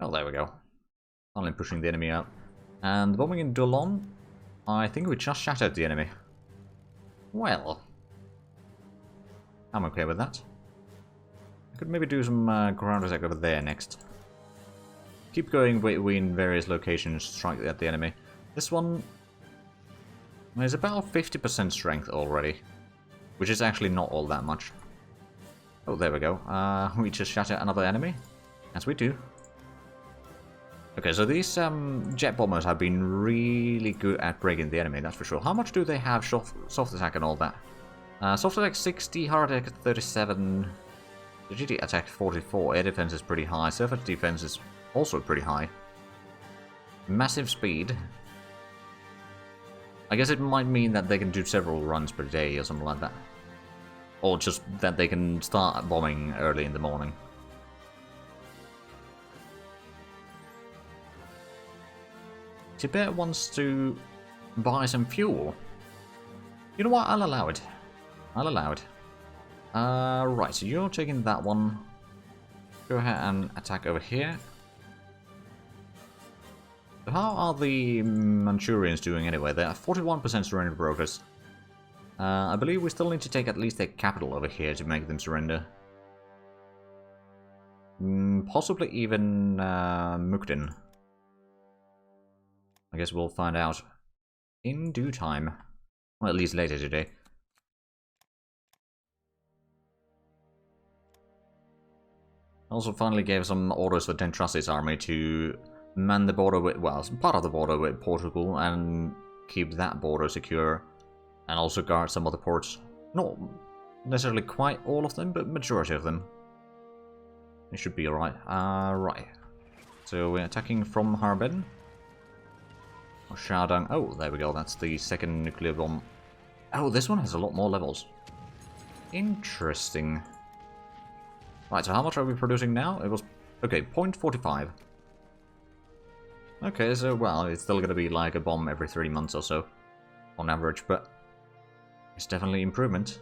Oh, there we go. Finally pushing the enemy out. And bombing in Dolon, I think we just shattered the enemy. Well, I'm okay with that. I could maybe do some ground attack over there next. Keep going between various locations, strike at the enemy. This one is about 50% strength already, which is actually not all that much. Oh, there we go. We just shatter another enemy, as we do. Okay, so these jet bombers have been really good at breaking the enemy, that's for sure. How much do they have soft attack and all that? Soft attack 60, hard attack 37, rigidity attack 44, air defense is pretty high, surface defense is also pretty high. Massive speed. I guess it might mean that they can do several runs per day or something like that. Or just that they can start bombing early in the morning. Tibet wants to buy some fuel. You know what? I'll allow it. I'll allow it. Right, so you're taking that one. Go ahead and attack over here. So how are the Manchurians doing anyway? They are 41% surrender progress. I believe we still need to take at least a capital over here to make them surrender. Possibly even Mukden. I guess we'll find out in due time. Well, at least later today. Also finally gave some orders for Dentrasi's army to man the border with, well, part of the border with Portugal and keep that border secure. And also guard some of the ports. Not necessarily quite all of them, but majority of them. It should be alright. Right. So we're attacking from Harbin. Or Shadang. Oh, there we go. That's the second nuclear bomb. Oh, this one has a lot more levels. Interesting. Right, so how much are we producing now? It was... okay, 0.45. Okay, so, well, it's still gonna be like a bomb every 3 months or so. On average, but... it's definitely improvement.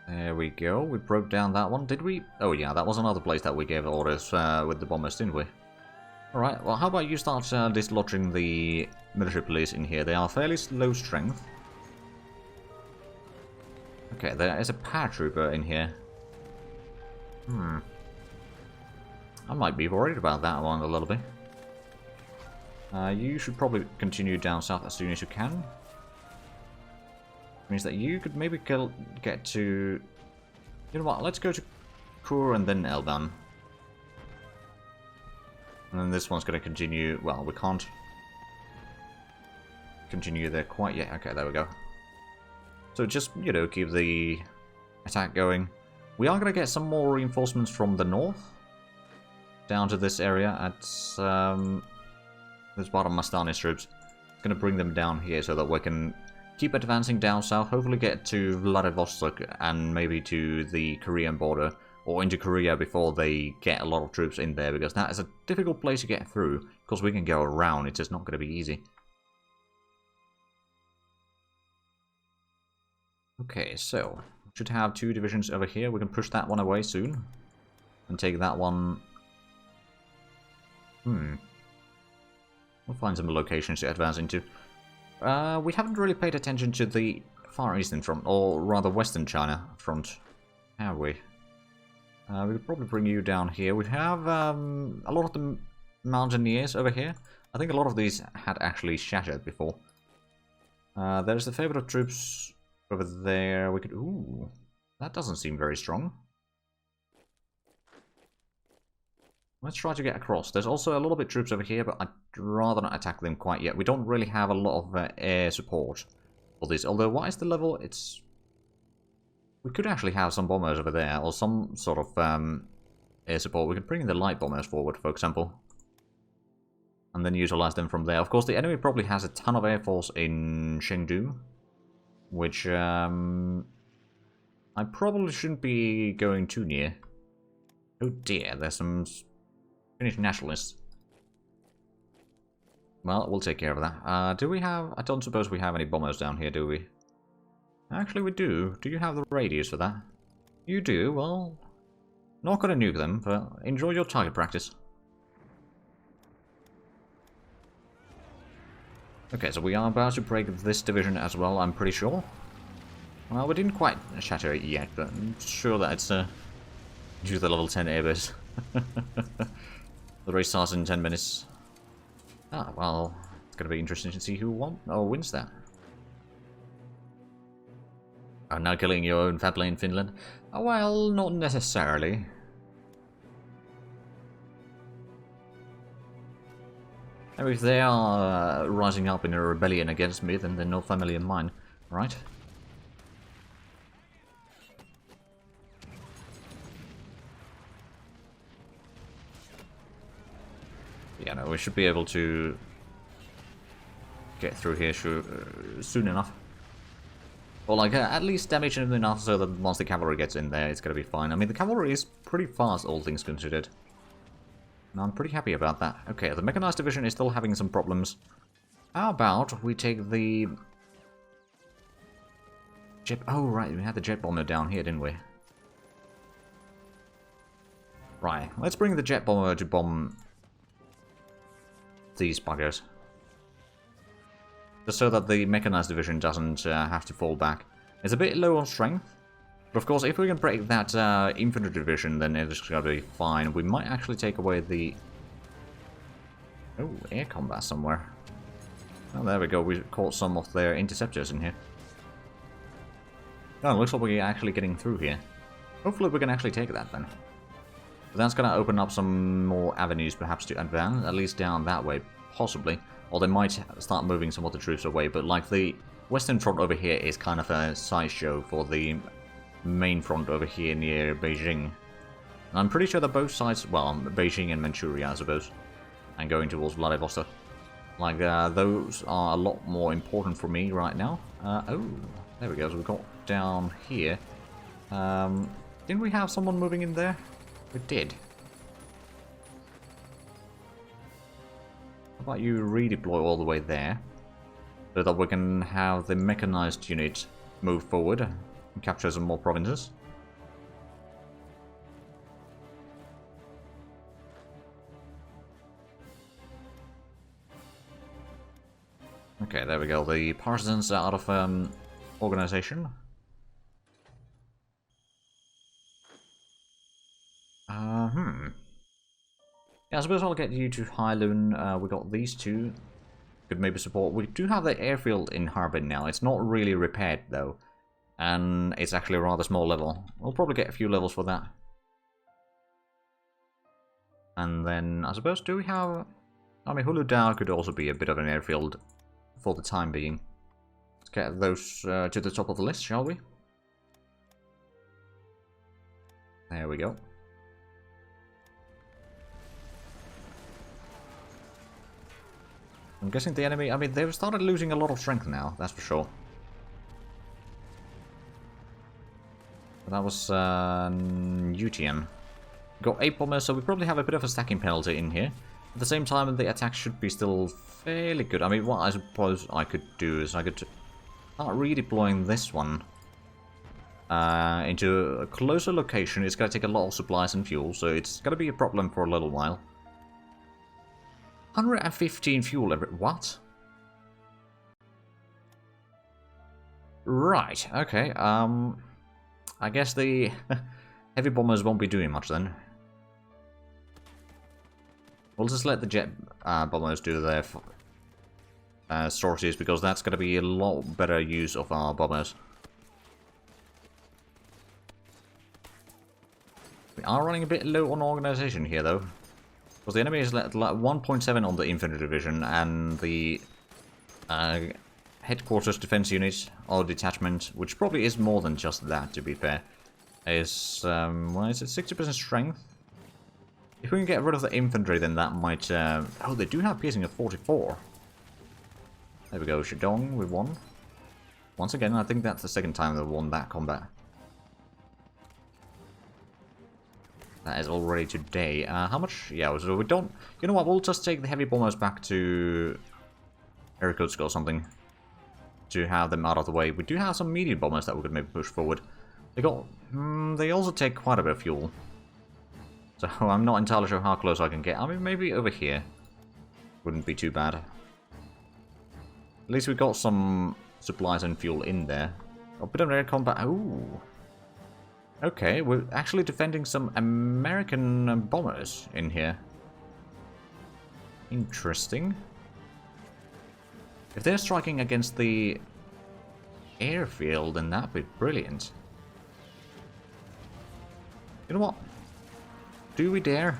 There we go. We broke down that one. Did we? Oh yeah, that was another place that we gave orders with the bombers, didn't we? Alright, well how about you start dislodging the military police in here. They are fairly low strength. Okay, there is a paratrooper in here. I might be worried about that one a little bit. You should probably continue down south as soon as you can. Means that you could maybe get to... you know what, let's go to Kur and then Elban. And then this one's going to continue... well, we can't continue there quite yet. Okay, there we go. So just, you know, keep the attack going. We are going to get some more reinforcements from the north. Down to this area at... this part of Mastani's troops. Going to bring them down here so that we can keep advancing down south, hopefully get to Vladivostok and maybe to the Korean border, or into Korea before they get a lot of troops in there, because that is a difficult place to get through, because we can go around, it's just not going to be easy. Okay, so, we should have 2 divisions over here, we can push that one away soon, and take that one... we'll find some locations to advance into. We haven't really paid attention to the Far Eastern front, or rather Western China front, have we? We could probably bring you down here. We have a lot of the mountaineers over here. I think a lot of these had actually shattered before. There's a fair bit of troops over there. We could... ooh, that doesn't seem very strong. Let's try to get across. There's also a little bit of troops over here, but I'd rather not attack them quite yet. We don't really have a lot of air support for this. Although, what is the level? It's... we could actually have some bombers over there, or some sort of air support. We could bring the light bombers forward, for example. And then utilize them from there. Of course, the enemy probably has a ton of air force in Chengdu. Which, I probably shouldn't be going too near. Oh dear, there's some... Finnish nationalists. Well, we'll take care of that. Do we have... I don't suppose we have any bombers down here, do we? Actually, we do. Do you have the radius for that? You do? Well, not gonna nuke them, but enjoy your target practice. Okay, so we are about to break this division as well, I'm pretty sure. Well, we didn't quite shatter it yet, but I'm sure that it's due to the level 10 airbase. The race starts in 10 minutes. Ah, well, it's gonna be interesting to see who wins that. Oh, now killing your own family in Finland? Oh, well, not necessarily. I mean, if they are rising up in a rebellion against me, then they're no family of mine, right? Yeah, no, we should be able to get through here soon enough. Or like, at least damage it enough so that once the cavalry gets in there, it's gonna be fine. I mean, the cavalry is pretty fast, all things considered. And I'm pretty happy about that. Okay, the mechanized division is still having some problems. How about we take the... jet... Oh, right, we had the jet bomber down here, didn't we? Right, let's bring the jet bomber to bomb these buggers. Just so that the mechanized division doesn't have to fall back. It's a bit low on strength. But of course, if we can break that infantry division, then it's going to be fine. We might actually take away the... Oh, air combat somewhere. Oh, there we go. We caught some of their interceptors in here. Oh, looks like we're actually getting through here. Hopefully we can actually take that then. But that's going to open up some more avenues perhaps to advance, at least down that way, possibly. Or they might start moving some of the troops away, but like the western front over here is kind of a sideshow for the main front over here near Beijing. And I'm pretty sure that both sides, well, Beijing and Manchuria, I suppose, and going towards Vladivostok. Like, those are a lot more important for me right now. Oh, there we go, so we got down here. Didn't we have someone moving in there? We did. How about you redeploy all the way there, so that we can have the mechanized unit move forward and capture some more provinces. Okay, there we go. The partisans are out of organization. Yeah, I suppose I'll get you to Heilun. We got these two. Could maybe support. We do have the airfield in Harbin now. It's not really repaired though. And it's actually a rather small level. We'll probably get a few levels for that. And then, I suppose, do we have... I mean, Huludao could also be a bit of an airfield for the time being. Let's get those to the top of the list, shall we? There we go. I'm guessing the enemy... I mean, they've started losing a lot of strength now, that's for sure. That was Utian. Got 8 bombers, so we probably have a bit of a stacking penalty in here. At the same time, the attack should be still fairly good. I mean, what I suppose I could do is I could start redeploying this one into a closer location. It's going to take a lot of supplies and fuel, so it's going to be a problem for a little while. 115 fuel every... What? Right, okay, I guess the heavy bombers won't be doing much then. We'll just let the jet bombers do their sorties, because that's going to be a lot better use of our bombers. We are running a bit low on organization here, though. Because the enemy is at 1.7 on the infantry division, and the headquarters defense unit, or detachment, which probably is more than just that, to be fair, is, well, is it 60% strength? If we can get rid of the infantry, then that might, oh, they do have piercing of 44. There we go, Shandong, we won. Once again, I think that's the second time they've won that combat. That is already today. How much? Yeah, so we don't... You know what, we'll just take the heavy bombers back to Irkutsk or something, to have them out of the way. We do have some medium bombers that we could maybe push forward. They got... they also take quite a bit of fuel. So I'm not entirely sure how close I can get. I mean, maybe over here wouldn't be too bad. At least we got some supplies and fuel in there. A bit of air combat. Ooh. Okay, we're actually defending some American bombers in here. Interesting. If they're striking against the airfield, then that'd be brilliant. You know what? Do we dare?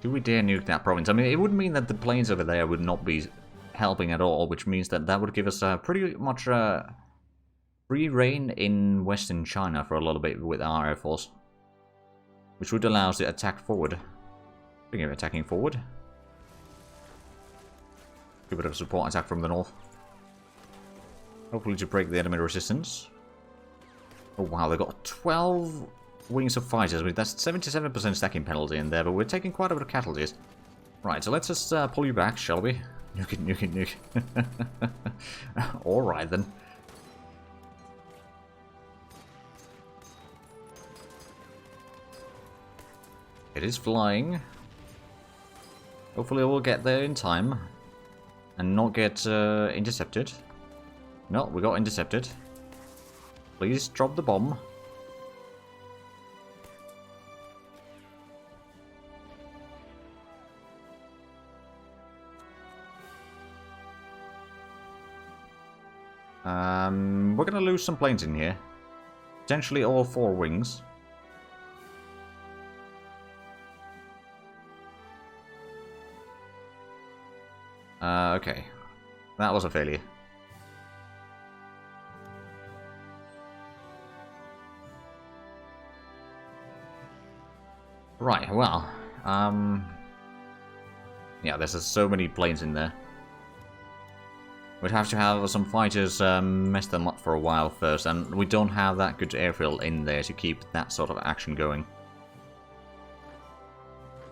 Do we dare nuke that province? I mean, it would mean that the planes over there would not be helping at all, which means that that would give us pretty much free reign in Western China for a little bit with our air force. Which would allow us to attack forward. Speaking of attacking forward. Give it a support attack from the north. Hopefully to break the enemy resistance. Oh wow, they got 12 wings of fighters. I mean, that's 77% stacking penalty in there, but we're taking quite a bit of casualties. Right, so let's just pull you back, shall we? Nuke it, nuke it, nuke. Alright then. It is flying. Hopefully we'll get there in time. And not get intercepted. No, we got intercepted. Please drop the bomb. We're gonna lose some planes in here. Potentially all 4 wings. Okay. That was a failure. Right, well, yeah, there's just so many planes in there. We'd have to have some fighters mess them up for a while first, and we don't have that good airfield in there to keep that sort of action going.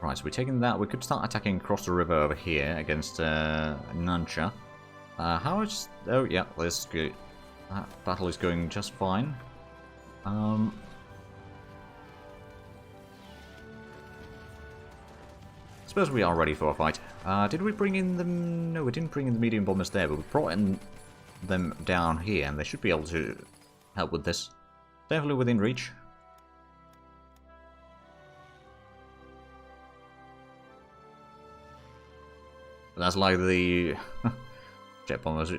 Right, so we're taking that. We could start attacking across the river over here against Nansha. How is... Oh, yeah, this is good. That battle is going just fine. Suppose we are ready for a fight. Did we bring in them? No, we didn't bring in the medium bombers there, but we brought in them down here, and they should be able to help with this. Definitely within reach. That's like the jet bombers.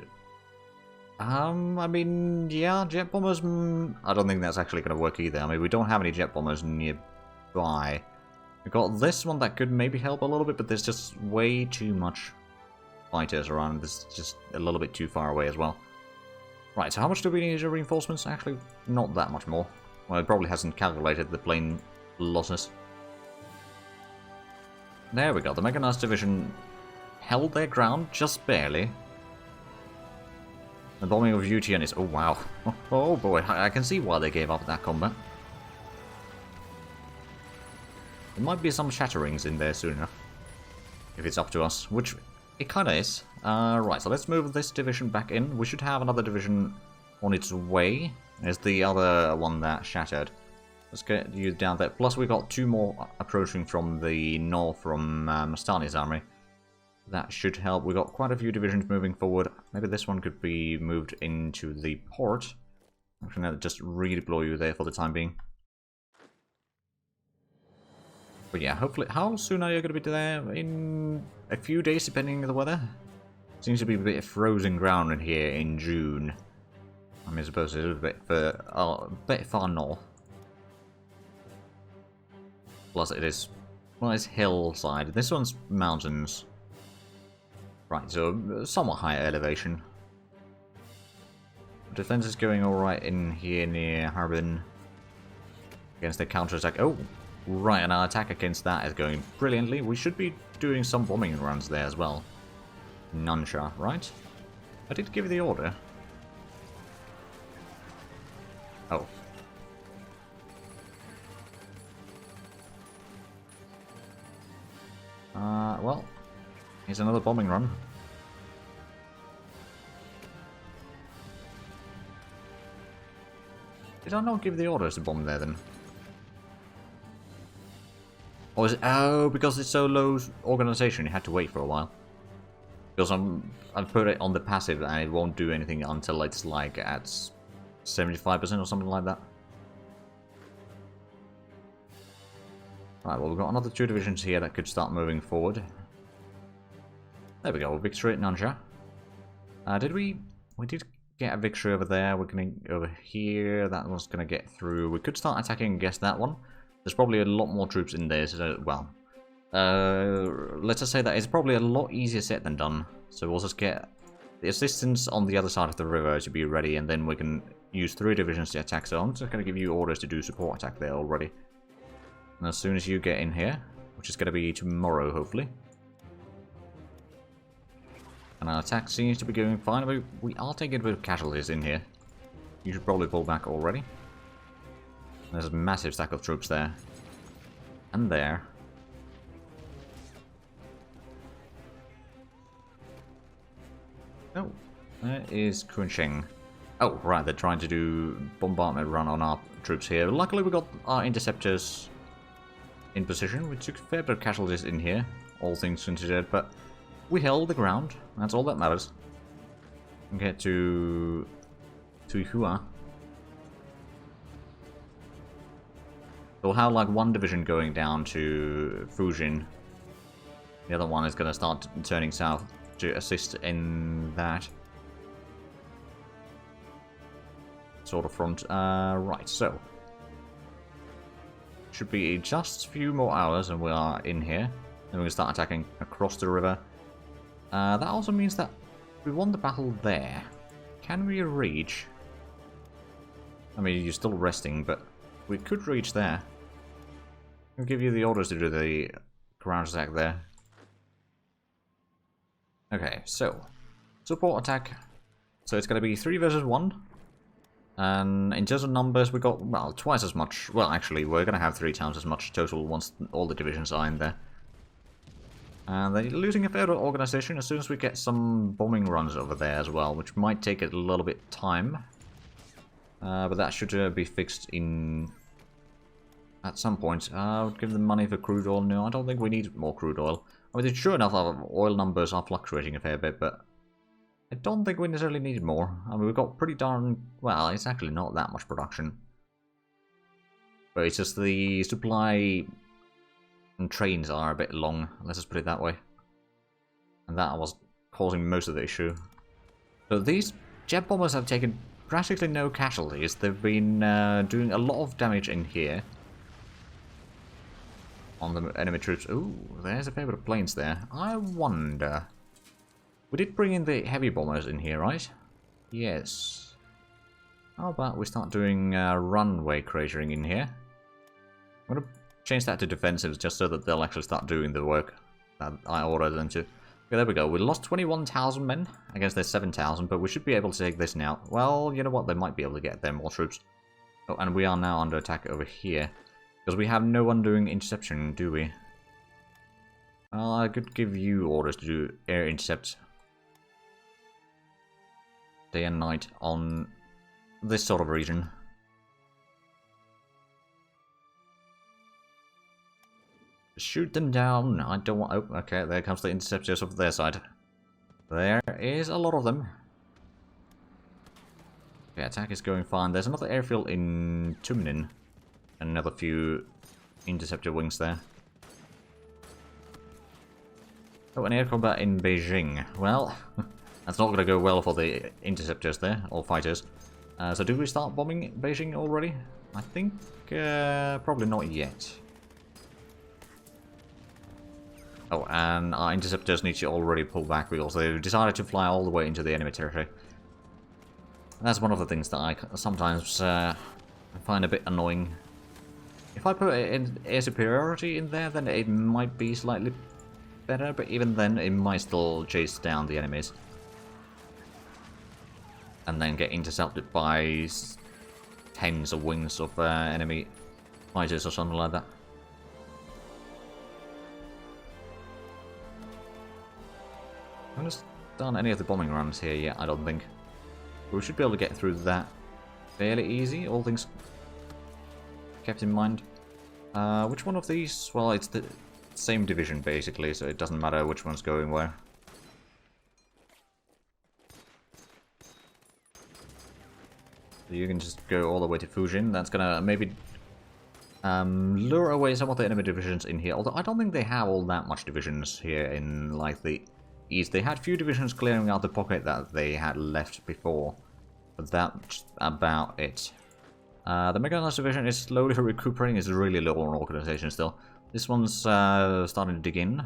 I mean, yeah, jet bombers. I don't think that's actually going to work either. I mean, we don't have any jet bombers nearby. We've got this one that could maybe help a little bit, but there's just way too much fighters around. This is just a little bit too far away as well. Right, so how much do we need as reinforcements? Actually, not that much more. Well, it probably hasn't calculated the plane losses. There we go. The Mechanized Division held their ground just barely. The bombing of UTN is... Oh, wow. Oh, boy. I can see why they gave up that combat. There might be some shatterings in there soon enough. If it's up to us. Which it kind of is. Right, so let's move this division back in. We should have another division on its way. There's the other one that shattered. Let's get you down there. Plus we got 2 more approaching from the north from Mastani's army. That should help. We got quite a few divisions moving forward. Maybe this one could be moved into the port. I'm going to just redeploy you there for the time being. But yeah, hopefully... How soon are you going to be there? In a few days, depending on the weather? Seems to be a bit of frozen ground in here in June. I mean, I suppose it is a bit far north. Plus it is... Well, it's hillside. This one's mountains. Right, so somewhat higher elevation. Defense is going alright in here near Harbin. Against the counter-attack. Oh! Right, and our attack against that is going brilliantly. We should be doing some bombing runs there as well. Nansha, right? I did give you the order. Oh. well, here's another bombing run. Did I not give the orders to bomb there then? Or is it... Oh, because it's so low organization, you had to wait for a while. Because I've put it on the passive and it won't do anything until it's like at 75% or something like that. Right, well, we've got another 2 divisions here that could start moving forward. There we go, victory at Nansha. Did we... We did get a victory over there. We're going to over here. That one's going to get through. We could start attacking against that one. There's probably a lot more troops in there, so, well... let's just say that it's probably a lot easier said than done. So we'll just get the assistance on the other side of the river to be ready, and then we can use 3 divisions to attack. So I'm just going to give you orders to do support attack there already. And as soon as you get in here, which is going to be tomorrow, hopefully. And our attack seems to be going fine. We are taking a bit of casualties in here. You should probably pull back already. There's a massive stack of troops there. And there. Oh, there is Kunsheng. Oh, right, they're trying to do bombardment run on our troops here. Luckily we got our interceptors in position. We took a fair bit of casualties in here, all things considered, but we held the ground. That's all that matters. And get to Hua. So we'll have like 1 division going down to Fujin. The other one is going to start turning south to assist in that sort of front. Right, so should be just a few more hours and we are in here. Then we can start attacking across the river. That also means that we won the battle there. Can we reach? I mean, you're still resting, but we could reach there. I'll give you the orders to do the ground attack there. Okay, so support attack. So it's going to be 3 versus 1. And in terms of numbers, we got, well, twice as much. Well, actually, we're going to have 3 times as much total once all the divisions are in there. And they're losing a fair bit of organization as soon as we get some bombing runs over there as well, which might take a little bit time. But that should be fixed in at some point. I would give them money for crude oil. No, I don't think we need more crude oil. I mean, sure enough, our oil numbers are fluctuating a fair bit, but I don't think we necessarily need more. I mean, we've got pretty darn... Well, it's actually not that much production. But it's just the supply and trains are a bit long, let's just put it that way. And that was causing most of the issue. So these jet bombers have taken practically no casualties. They've been doing a lot of damage in here. On the enemy troops. Ooh, there's a fair bit of planes there. I wonder... We did bring in the heavy bombers in here, right? Yes. How about we start doing runway cratering in here? I'm going to change that to defensives just so that they'll actually start doing the work that I ordered them to. Okay, there we go. We lost 21,000 men against their 7,000, but we should be able to take this now. Well, you know what? They might be able to get them more troops. Oh, and we are now under attack over here. Because we have no one doing interception, do we? Well, I could give you orders to do air intercept day and night on this sort of region. Shoot them down. I don't want... Oh, okay, there comes the interceptors of their side. There is a lot of them. Okay, attack is going fine. There's another airfield in Tumnin. Another few interceptor wings there. Oh, an air combat in Beijing. Well, that's not going to go well for the interceptors there, or fighters. So do we start bombing Beijing already? I think probably not yet. Oh, and our interceptors need to already pull back because they've decided to fly all the way into the enemy territory. That's one of the things that I sometimes find a bit annoying. If I put air superiority in there, then it might be slightly better, but even then, it might still chase down the enemies. And then get intercepted by tens of wings of enemy fighters or something like that. haven't done any of the bombing runs here yet, I don't think. But we should be able to get through that fairly easy, all things kept in mind. Which one of these? Well, it's the same division basically, so it doesn't matter which one's going where. So you can just go all the way to Fujin. That's gonna maybe lure away some of the enemy divisions in here. Although I don't think they have all that much divisions here in like the east. They had few divisions clearing out the pocket that they had left before, but that's about it. The Mechanized division is slowly recuperating. It's really low on organization still. This one's starting to dig in,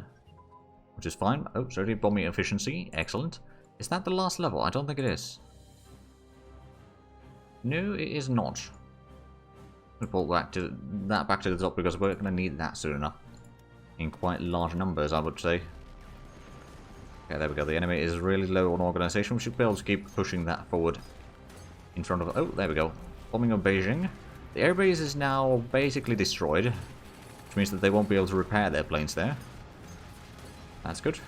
which is fine. Oh, sorry, bombing efficiency. Excellent. Is that the last level? I don't think it is. No, it is not. We'll pull back to the top because we're going to need that soon enough. In quite large numbers, I would say. Okay, there we go. The enemy is really low on organization. We should be able to keep pushing that forward in front of... Oh, there we go. Bombing of Beijing. The airbase is now basically destroyed, which means that they won't be able to repair their planes there. That's good.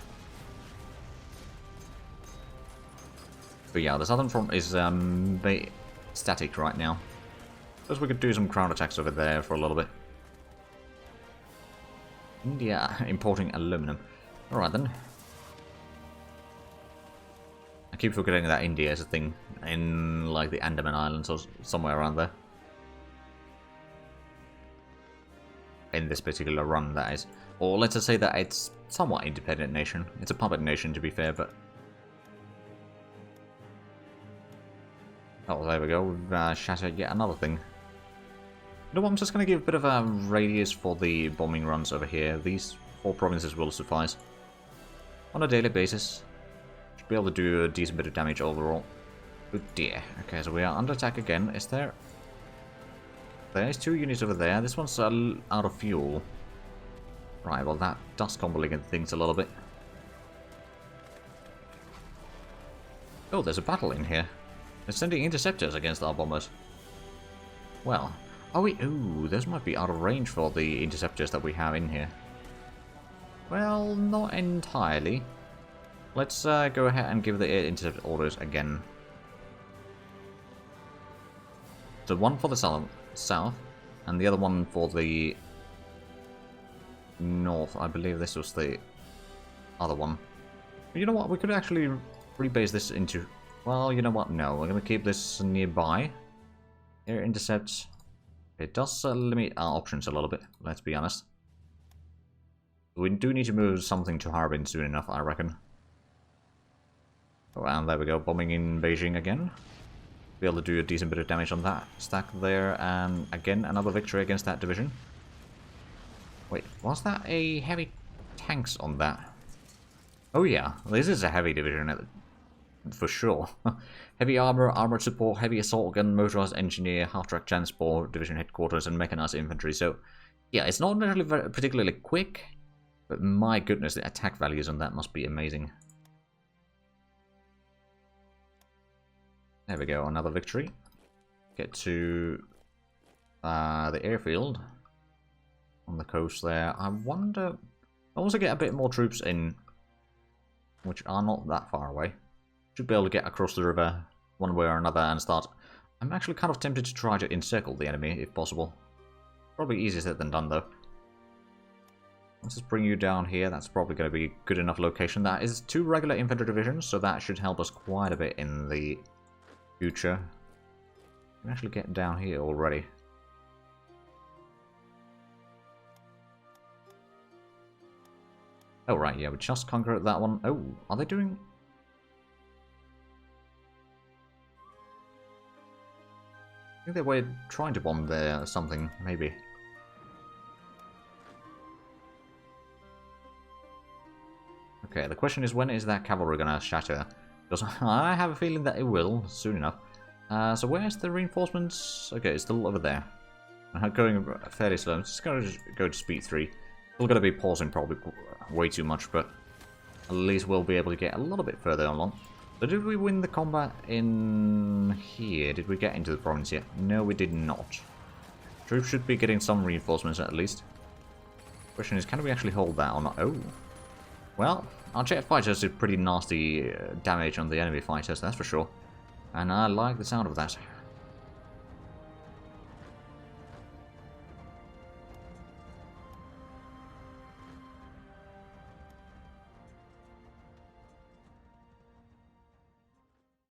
But yeah, the southern front is static right now. Suppose we could do some ground attacks over there for a little bit. India importing aluminum. Alright then. I keep forgetting that India is a thing in like the Andaman Islands or somewhere around there. In this particular run, that is. Or let's just say that it's somewhat independent nation. It's a puppet nation to be fair, but... Oh, there we go. We've shattered yet another thing. No, I'm just going to give a bit of a radius for the bombing runs over here. These 4 provinces will suffice. On a daily basis. Should be able to do a decent bit of damage overall. Oh dear. Okay, so we are under attack again. Is there... There's 2 units over there. This one's out of fuel. Right, well that does complicate things a little bit. Oh, there's a battle in here. They're sending interceptors against our bombers. Well... Oh, ooh, those might be out of range for the interceptors that we have in here. Well, not entirely. Let's go ahead and give the air intercept orders again. So one for the south, and the other one for the north. I believe this was the other one. But you know what? We could actually rebase this into... Well, you know what? No, we're going to keep this nearby. Air intercepts. It does limit our options a little bit, let's be honest. We do need to move something to Harbin soon enough, I reckon. Oh, and there we go, bombing in Beijing again. Be able to do a decent bit of damage on that stack there, and again, another victory against that division. Wait, was that a heavy tanks on that? Oh yeah, this is a heavy division, for sure. Heavy armor, armored support, heavy assault gun, motorized engineer, half-track transport, division headquarters, and mechanized infantry. So, yeah, it's not necessarily particularly quick, but my goodness, the attack values on that must be amazing. There we go, another victory. Get to the airfield on the coast there. I wonder... I also get a bit more troops in, which are not that far away. Should be able to get across the river one way or another and start... I'm actually kind of tempted to try to encircle the enemy, if possible. Probably easier said than done, though. Let's just bring you down here. That's probably going to be a good enough location. That is 2 regular infantry divisions, so that should help us quite a bit in the future. We can actually get down here already. Oh, right, yeah, we just conquered that one. Oh, are they doing... I think they were trying to bomb there or something, maybe. Okay, the question is, when is that cavalry gonna shatter? Because I have a feeling that it will, soon enough. So where's the reinforcements? Okay, it's still over there. I'm going fairly slow. I'm just gonna go to speed 3. Still gonna be pausing probably way too much, but at least we'll be able to get a little bit further along. So did we win the combat in here? Did we get into the province yet? No, we did not. Troops should be getting some reinforcements at least. Question is, can we actually hold that or not? Oh. Well, our jet fighters did pretty nasty damage on the enemy fighters, that's for sure. And I like the sound of that.